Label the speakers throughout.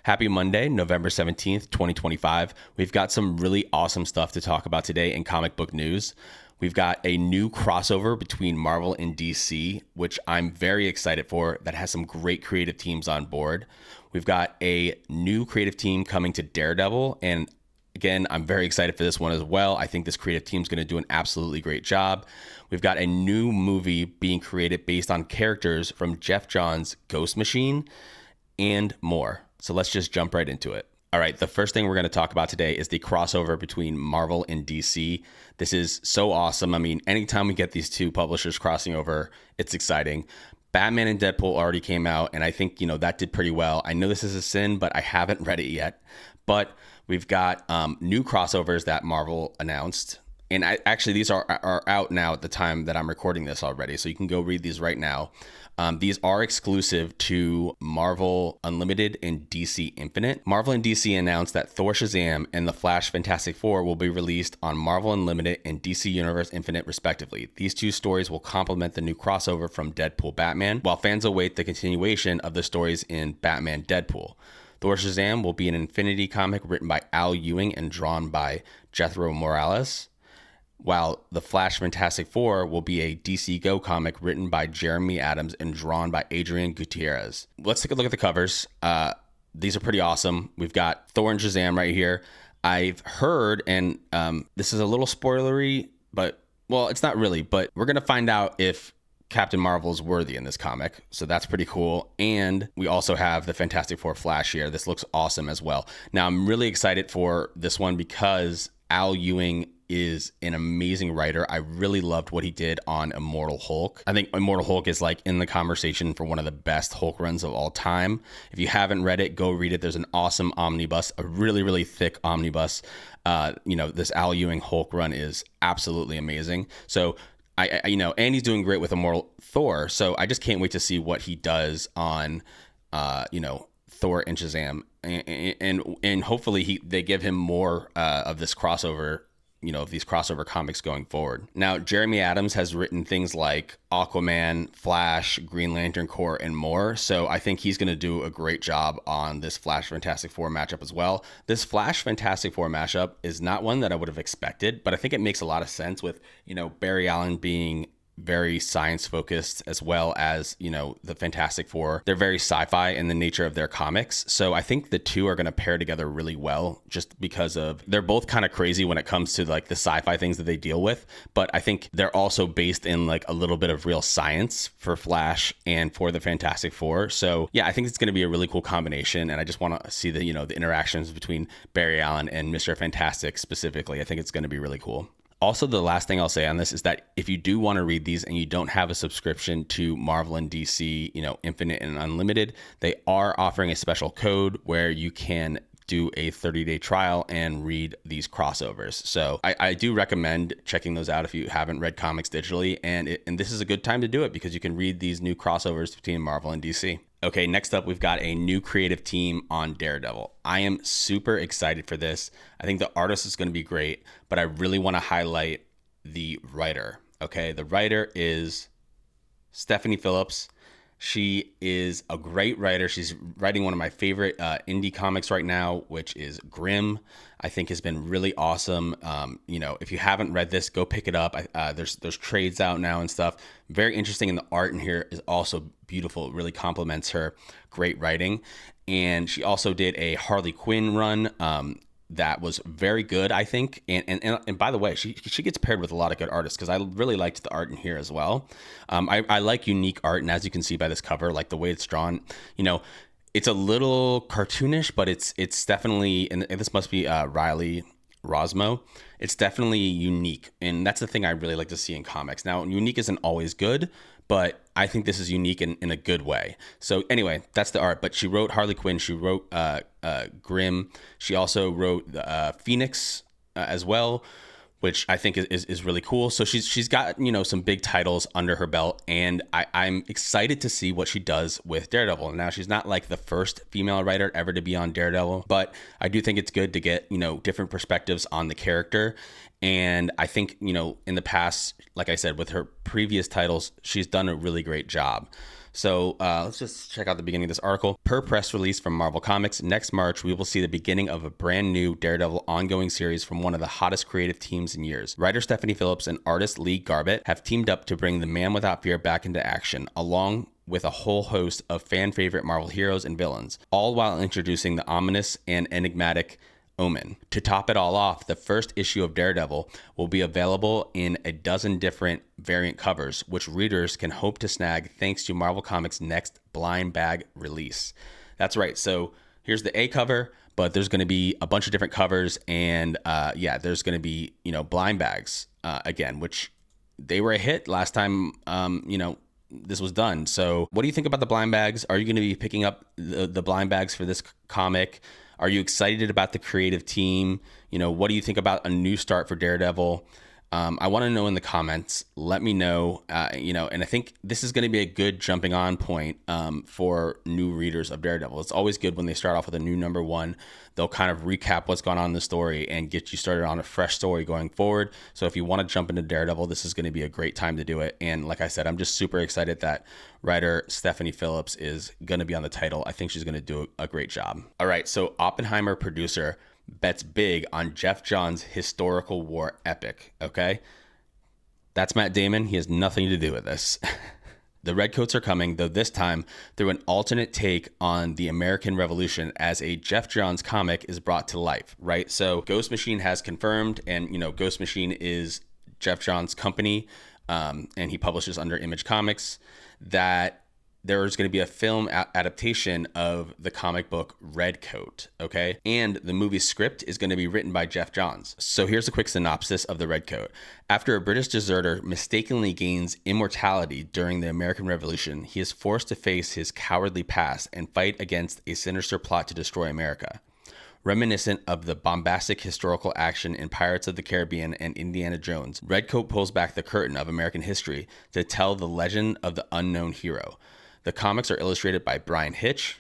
Speaker 1: Happy Monday, November 17th, 2025. We've got some really awesome stuff to talk about today in comic book news. We've got a new crossover between Marvel and DC, which I'm very excited for, that has some great creative teams on board. We've got a new creative team coming to Daredevil, and again, I'm very excited for this one as well. I think this creative team is going to do an absolutely great job. We've got a new movie being created based on characters from Geoff Johns' Ghost Machine and more. So let's just jump right into it. All right, the first thing we're going to talk about today is the crossover between Marvel and DC. This is so awesome. I mean, anytime we get these two publishers crossing over, it's exciting. Batman and Deadpool already came out, and I think, that did pretty well. I know this is a sin, but I haven't read it yet. But we've got new crossovers that Marvel announced. And actually, these are out now at the time that I'm recording this already. So you can go read these right now. These are exclusive to Marvel Unlimited and DC Infinite. Marvel and DC announced that Thor Shazam and The Flash Fantastic Four will be released on Marvel Unlimited and DC Universe Infinite, respectively. These two stories will complement the new crossover from Deadpool Batman, while fans await the continuation of the stories in Batman Deadpool. Thor Shazam will be an Infinity comic written by Al Ewing and drawn by Jethro Morales, while The Flash Fantastic Four will be a DC Go comic written by Jeremy Adams and drawn by Adrian Gutierrez. Let's take a look at the covers. These are pretty awesome. We've got Thor and Shazam right here. I've heard, and this is a little spoilery, but, well, it's not really, but we're going to find out if Captain Marvel is worthy in this comic. So that's pretty cool. And we also have the Fantastic Four Flash here. This looks awesome as well. Now, I'm really excited for this one because Al Ewing is an amazing writer. I really loved what he did on Immortal Hulk. I think Immortal Hulk is like in the conversation for one of the best Hulk runs of all time. If you haven't read it, go read it. There's an awesome omnibus, a really, really thick omnibus. This Al Ewing Hulk run is absolutely amazing. So and he's doing great with Immortal Thor. So I just can't wait to see what he does on, Thor and Shazam, and hopefully they give him more of this crossover, of these crossover comics going forward. Now, Jeremy Adams has written things like Aquaman, Flash, Green Lantern Corps, and more. So I think he's going to do a great job on this Flash Fantastic Four matchup as well. This Flash Fantastic Four matchup is not one that I would have expected, but I think it makes a lot of sense with, Barry Allen being very science focused, as well as the Fantastic Four. They're very sci-fi in the nature of their comics, so I think the two are going to pair together really well, just because of they're both kind of crazy when it comes to like the sci-fi things that they deal with, but I think they're also based in like a little bit of real science for Flash and for the Fantastic Four. So yeah, I think it's going to be a really cool combination, and I just want to see the the interactions between Barry Allen and Mr. Fantastic specifically. I think it's going to be really cool. Also, the last thing I'll say on this is that if you do want to read these and you don't have a subscription to Marvel and DC, Infinite and Unlimited, they are offering a special code where you can do a 30-day trial and read these crossovers. So I do recommend checking those out if you haven't read comics digitally, and this is a good time to do it because you can read these new crossovers between Marvel and DC. Okay, next up, we've got a new creative team on Daredevil. I am super excited for this. I think the artist is going to be great, but I really want to highlight the writer. Okay, the writer is Stephanie Phillips. She is a great writer. She's writing one of my favorite indie comics right now, which is Grimm. I think has been really awesome. If you haven't read this, go pick it up. There's trades out now and stuff. Very interesting, and the art in here is also beautiful. It really complements her great writing. And she also did a Harley Quinn run that was very good, I think. And by the way, she gets paired with a lot of good artists, because I really liked the art in here as well. I like unique art, and as you can see by this cover, like the way it's drawn, it's a little cartoonish, but it's definitely, and this must be Riley Rosmo. It's definitely unique, and that's the thing I really like to see in comics. Now, unique isn't always good, but I think this is unique in a good way. So anyway, that's the art. But she wrote Harley Quinn. She wrote Grimm. She also wrote Phoenix as well, which I think is really cool. So she's got some big titles under her belt, and I'm excited to see what she does with Daredevil. Now, she's not like the first female writer ever to be on Daredevil, but I do think it's good to get different perspectives on the character. And I think in the past, like I said, with her previous titles, she's done a really great job. So let's just check out the beginning of this article. Per press release from Marvel Comics, next March, we will see the beginning of a brand new Daredevil ongoing series from one of the hottest creative teams in years. Writer Stephanie Phillips and artist Lee Garbett have teamed up to bring the Man Without Fear back into action, along with a whole host of fan favorite Marvel heroes and villains, all while introducing the ominous and enigmatic Omen. To top it all off, the first issue of Daredevil will be available in a dozen different variant covers, which readers can hope to snag thanks to Marvel Comics' next blind bag release. That's right. So here's the A cover, but there's going to be a bunch of different covers, and there's going to be blind bags again, which they were a hit last time. This was done. So what do you think about the blind bags? Are you going to be picking up the blind bags for this comic? Are you excited about the creative team? What do you think about a new start for Daredevil? I want to know in the comments. Let me know, and I think this is going to be a good jumping on point for new readers of Daredevil. It's always good when they start off with a new number one. They'll kind of recap what's gone on in the story and get you started on a fresh story going forward. So if you want to jump into Daredevil, this is going to be a great time to do it. And like I said, I'm just super excited that writer Stephanie Phillips is going to be on the title. I think she's going to do a great job. All right, so Oppenheimer producer bets big on Geoff Johns' historical war epic, okay? That's Matt Damon. He has nothing to do with this. The Redcoats are coming, though this time through an alternate take on the American Revolution as a Geoff Johns comic is brought to life, right? So Ghost Machine has confirmed, and Ghost Machine is Geoff Johns' company, and he publishes under Image Comics, that there is going to be a film adaptation of the comic book Redcoat, okay? And the movie script is going to be written by Geoff Johns. So here's a quick synopsis of the Redcoat. After a British deserter mistakenly gains immortality during the American Revolution, he is forced to face his cowardly past and fight against a sinister plot to destroy America. Reminiscent of the bombastic historical action in Pirates of the Caribbean and Indiana Jones, Redcoat pulls back the curtain of American history to tell the legend of the unknown hero. The comics are illustrated by Brian Hitch,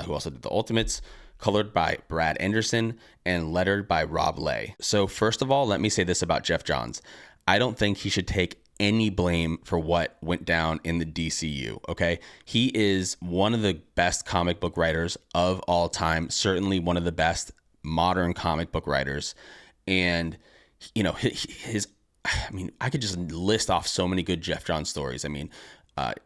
Speaker 1: who also did the Ultimates, colored by Brad Anderson, and lettered by Rob Lay. So first of all, let me say this about Geoff Johns. I don't think he should take any blame for what went down in the DCU, okay? He is one of the best comic book writers of all time, certainly one of the best modern comic book writers. And, I could just list off so many good Geoff Johns stories.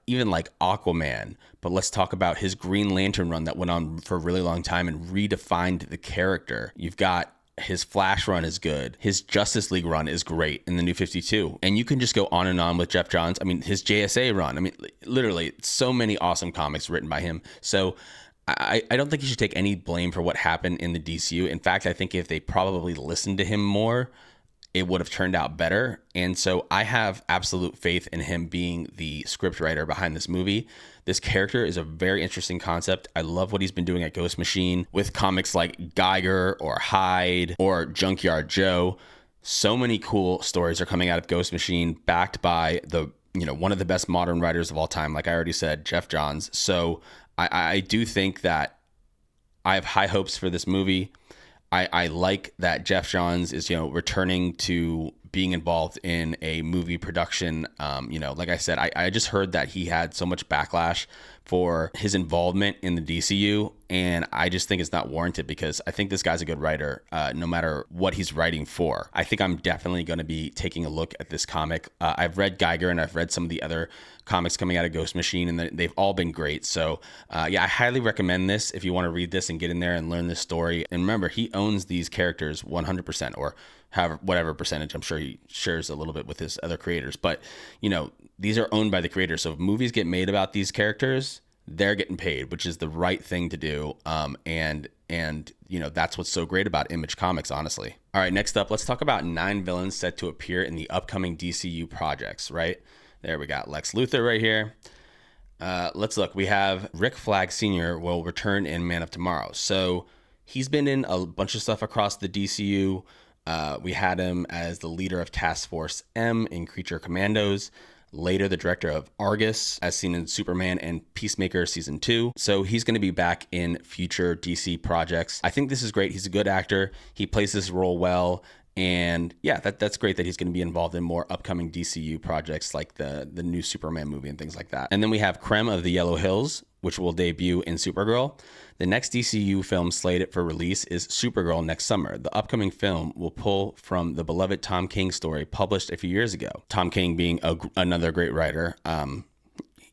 Speaker 1: Even like Aquaman, but let's talk about his Green Lantern run that went on for a really long time and redefined the character. You've got his Flash run is good. His Justice League run is great in the New 52. And you can just go on and on with Geoff Johns. His JSA run. Literally so many awesome comics written by him. So I don't think you should take any blame for what happened in the DCU. In fact, I think if they probably listened to him more, it would have turned out better. And so I have absolute faith in him being the scriptwriter behind this movie. This character is a very interesting concept. I love what he's been doing at Ghost Machine with comics like Geiger or Hyde or Junkyard Joe. So many cool stories are coming out of Ghost Machine, backed by one of the best modern writers of all time, like I already said, Geoff Johns. So I do think that I have high hopes for this movie. I like that Geoff Johns is, returning to being involved in a movie production. Like I said, I just heard that he had so much backlash for his involvement in the DCU, and I just think it's not warranted because I think this guy's a good writer, no matter what he's writing for. I think I'm definitely going to be taking a look at this comic. I've read Geiger and I've read some of the other comics coming out of Ghost Machine, and they've all been great. So I highly recommend this if you want to read this and get in there and learn this story. And remember, he owns these characters 100%, or however, whatever percentage. I'm sure he shares a little bit with his other creators, but these are owned by the creators. So if movies get made about these characters, they're getting paid, which is the right thing to do. And that's what's so great about Image Comics, honestly. All right, next up, let's talk about 9 villains set to appear in the upcoming DCU projects, right? There we got Lex Luthor right here. Let's look. We have Rick Flag Sr. will return in Man of Tomorrow. So he's been in a bunch of stuff across the DCU. We had him as the leader of Task Force M in Creature Commandos. Later, the director of Argus, as seen in Superman and Peacemaker Season 2. So he's going to be back in future DC projects. I think this is great. He's a good actor. He plays this role well. And yeah, that's great that he's going to be involved in more upcoming DCU projects like the new Superman movie and things like that. And then we have Krem of the Yellow Hills, which will debut in Supergirl. The next DCU film slated for release is Supergirl next summer. The upcoming film will pull from the beloved Tom King story published a few years ago. Tom King being another great writer.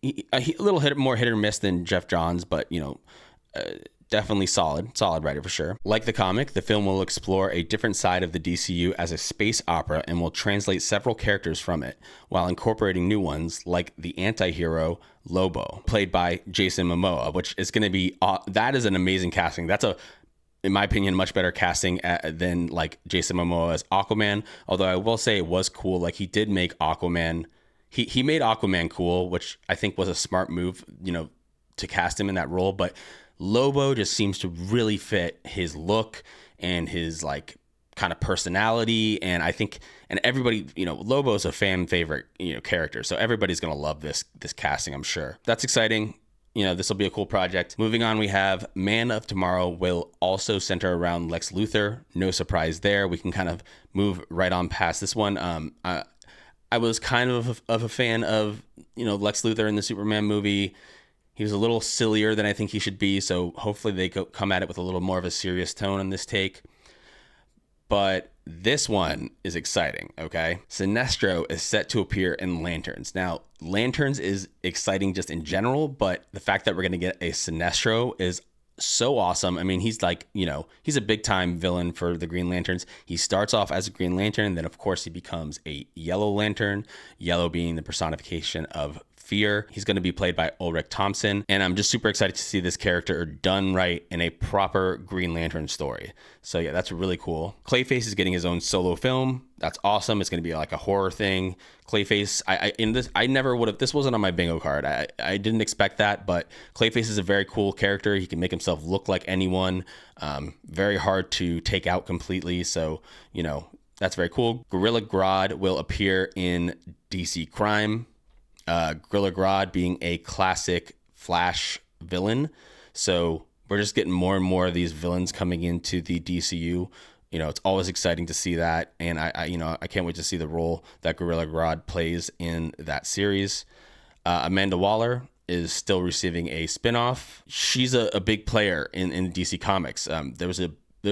Speaker 1: He a little more hit or miss than Geoff Johns, but definitely solid writer for sure. Like the comic, the film will explore a different side of the DCU as a space opera and will translate several characters from it while incorporating new ones like the anti-hero Lobo, played by Jason Momoa, which is going to be that is an amazing casting. That's in my opinion, much better casting than like Jason Momoa as Aquaman. Although I will say it was cool. Like he did make Aquaman. He made Aquaman cool, which I think was a smart move, to cast him in that role. But Lobo just seems to really fit his look and his like kind of personality. And I think, and everybody, Lobo's a fan favorite, character. So everybody's going to love this casting, I'm sure. That's exciting. This will be a cool project. Moving on, we have Man of Tomorrow will also center around Lex Luthor. No surprise there. We can kind of move right on past this one. I was kind of a fan of, Lex Luthor in the Superman movie. He was a little sillier than I think he should be, so hopefully they come at it with a little more of a serious tone on this take. But this one is exciting, okay? Sinestro is set to appear in Lanterns. Now, Lanterns is exciting just in general, but the fact that we're going to get a Sinestro is so awesome. I mean, he's like, he's a big time villain for the Green Lanterns. He starts off as a Green Lantern, then of course he becomes a Yellow Lantern, yellow being the personification of fear. He's going to be played by Ulrich Thompson, and I'm just super excited to see this character done right in a proper Green Lantern story. So yeah, that's really cool. Clayface is getting his own solo film. That's awesome. It's going to be like a horror thing. Clayface, I never would have, this wasn't on my bingo card. I didn't expect that, but Clayface is a very cool character. He can make himself look like anyone. Very hard to take out completely. So, that's very cool. Gorilla Grodd will appear in DC Crime. Gorilla Grodd being a classic Flash villain. So we're just getting more and more of these villains coming into the DCU. It's always exciting to see that. And I can't wait to see the role that Gorilla Grodd plays in that series. Amanda Waller is still receiving a spinoff. She's a big player in DC Comics. There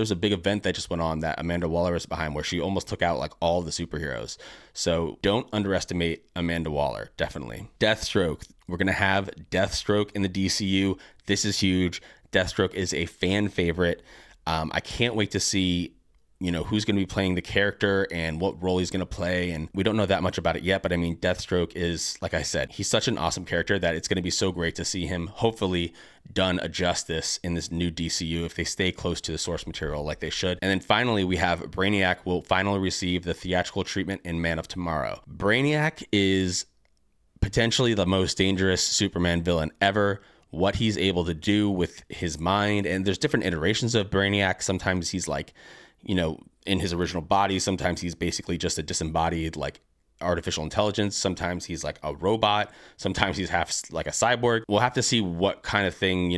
Speaker 1: was a big event that just went on that Amanda Waller is behind where she almost took out like all the superheroes. So don't underestimate Amanda Waller, definitely. Deathstroke. We're going to have Deathstroke in the DCU. This is huge. Deathstroke is a fan favorite. I can't wait to see who's going to be playing the character and what role he's going to play. And we don't know that much about it yet, but I mean, Deathstroke is, like I said, he's such an awesome character that it's going to be so great to see him hopefully done a justice in this new DCU if they stay close to the source material like they should. And then finally, we have Brainiac will finally receive the theatrical treatment in Man of Tomorrow. Brainiac is potentially the most dangerous Superman villain ever. What he's able to do with his mind, and there's different iterations of Brainiac. Sometimes he's like, in his original body. Sometimes he's basically just a disembodied, like, artificial intelligence. Sometimes he's like a robot. Sometimes he's half like a cyborg. We'll have to see what kind of thing,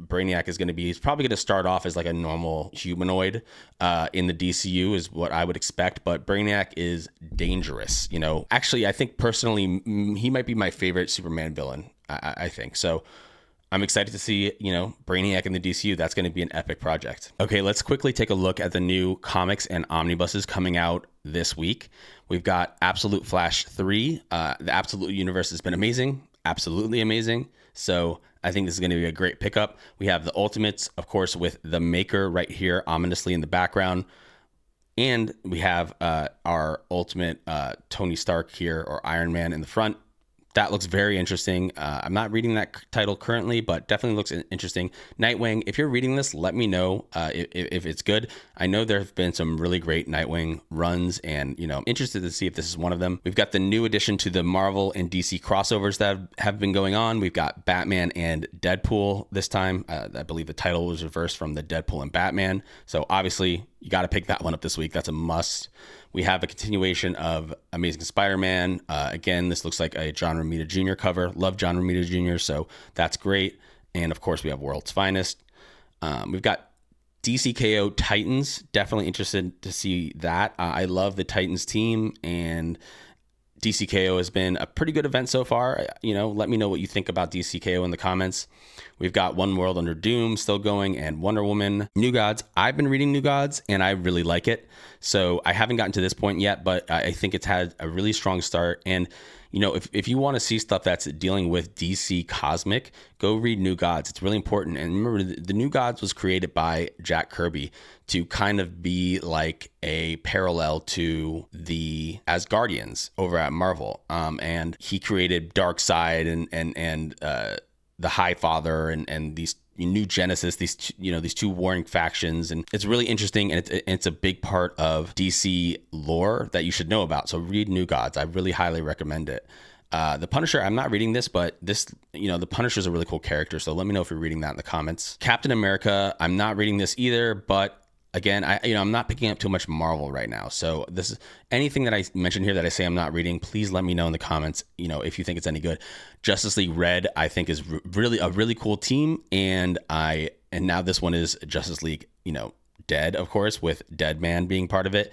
Speaker 1: Brainiac is going to be. He's probably going to start off as like a normal humanoid in the DCU is what I would expect. But Brainiac is dangerous, Actually, I think personally, he might be my favorite Superman villain, I think. So I'm excited to see, Brainiac in the DCU. That's going to be an epic project. Okay, let's quickly take a look at the new comics and omnibuses coming out this week. We've got Absolute Flash 3. The Absolute Universe has been amazing, absolutely amazing. So I think this is going to be a great pickup. We have the Ultimates, of course, with the Maker right here ominously in the background. And we have our Ultimate Tony Stark here, or Iron Man in the front. That looks very interesting. I'm not reading that title currently, but definitely looks interesting. Nightwing, if you're reading this, let me know if it's good. I know there have been some really great Nightwing runs, and I'm interested to see if this is one of them. We've got the new addition to the Marvel and DC crossovers that have been going on. We've got Batman and Deadpool this time. I believe the title was reversed from the Deadpool and Batman. So obviously, you got to pick that one up this week. That's a must. We have a continuation of Amazing Spider-Man. Again, this looks like a John Romita Jr. cover. Love John Romita Jr., so that's great. And of course, we have World's Finest. We've got DCKO Titans, definitely interested to see that. I love the Titans team, and DCKO has been a pretty good event so far. Let me know what you think about DCKO in the comments. We've got One World Under Doom still going, and Wonder Woman. New Gods. I've been reading New Gods, and I really like it. So I haven't gotten to this point yet, but I think it's had a really strong start. And if you want to see stuff that's dealing with DC Cosmic, go read New Gods. It's really important. And remember, the New Gods was created by Jack Kirby to kind of be like a parallel to the Asgardians over at Marvel. And he created Darkseid and the High Father and these New Genesis, these two warring factions, and it's really interesting, and it's a big part of DC lore that you should know about. So read New Gods. I really highly recommend it. The Punisher, I'm not reading this, but the Punisher is a really cool character. So let me know if you're reading that in the comments. Captain America, I'm not reading this either, but again, I'm not picking up too much Marvel right now. So this is anything that I mentioned here that I say I'm not reading, please let me know in the comments, if you think it's any good. Justice League Red, I think, is really a really cool team. And now this one is Justice League, Dead, of course, with Deadman being part of it.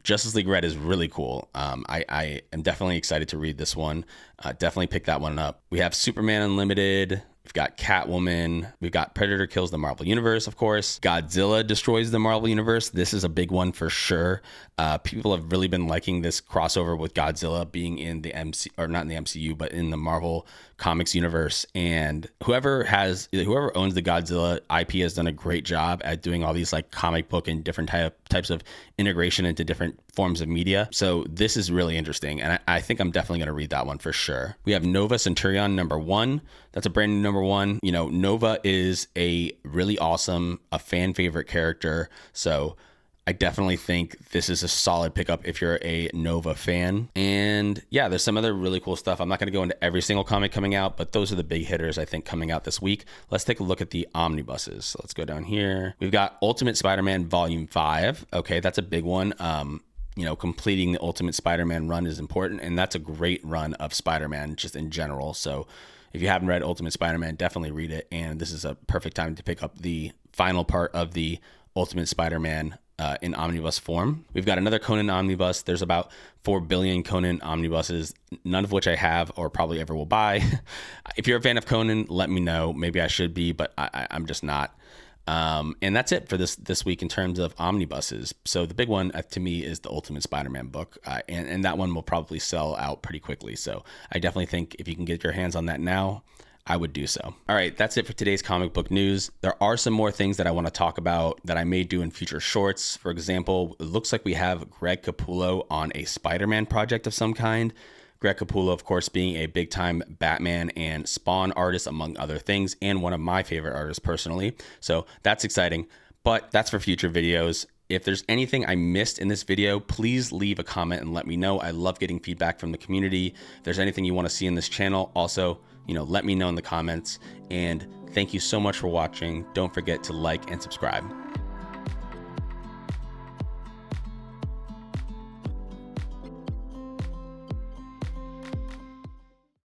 Speaker 1: Justice League Red is really cool. I am definitely excited to read this one. Definitely pick that one up. We have Superman Unlimited. We've got Catwoman. We've got Predator kills the Marvel Universe, of course. Godzilla destroys the Marvel Universe. This is a big one for sure. People have really been liking this crossover with Godzilla being in the or not in the MCU, but in the Marvel Comics universe. And whoever owns the Godzilla IP has done a great job at doing all these like comic book and different types of integration into different forms of media. So this is really interesting, and I think I'm definitely going to read that one for sure. We have Nova Centurion #1. That's a brand new #1. Nova is a really awesome, a fan favorite character. So I definitely think this is a solid pickup if you're a Nova fan. And yeah, there's some other really cool stuff. I'm not going to go into every single comic coming out, but those are the big hitters I think coming out this week. Let's take a look at the omnibuses. So let's go down here. We've got Ultimate Spider-Man Volume 5. Okay, that's a big one. Completing the Ultimate Spider-Man run is important, and that's a great run of Spider-Man just in general. So if you haven't read Ultimate Spider-Man, definitely read it. And this is a perfect time to pick up the final part of the Ultimate Spider-Man in omnibus form. We've got another Conan omnibus. There's about 4 billion Conan omnibuses, none of which I have or probably ever will buy. If you're a fan of Conan, let me know. Maybe I should be, but I'm just not. And that's it for this week in terms of omnibuses. So the big one to me is the Ultimate Spider-Man book, and that one will probably sell out pretty quickly. So I definitely think if you can get your hands on that now, I would do so. All right, that's it for today's comic book news. There are some more things that I want to talk about that I may do in future shorts. For example, it looks like we have Greg Capullo on a Spider-Man project of some kind. Greg Capullo, of course, being a big-time Batman and Spawn artist, among other things, and one of my favorite artists personally. So that's exciting, but that's for future videos. If there's anything I missed in this video, please leave a comment and let me know. I love getting feedback from the community. If there's anything you want to see in this channel, also, let me know in the comments. And thank you so much for watching. Don't forget to like and subscribe.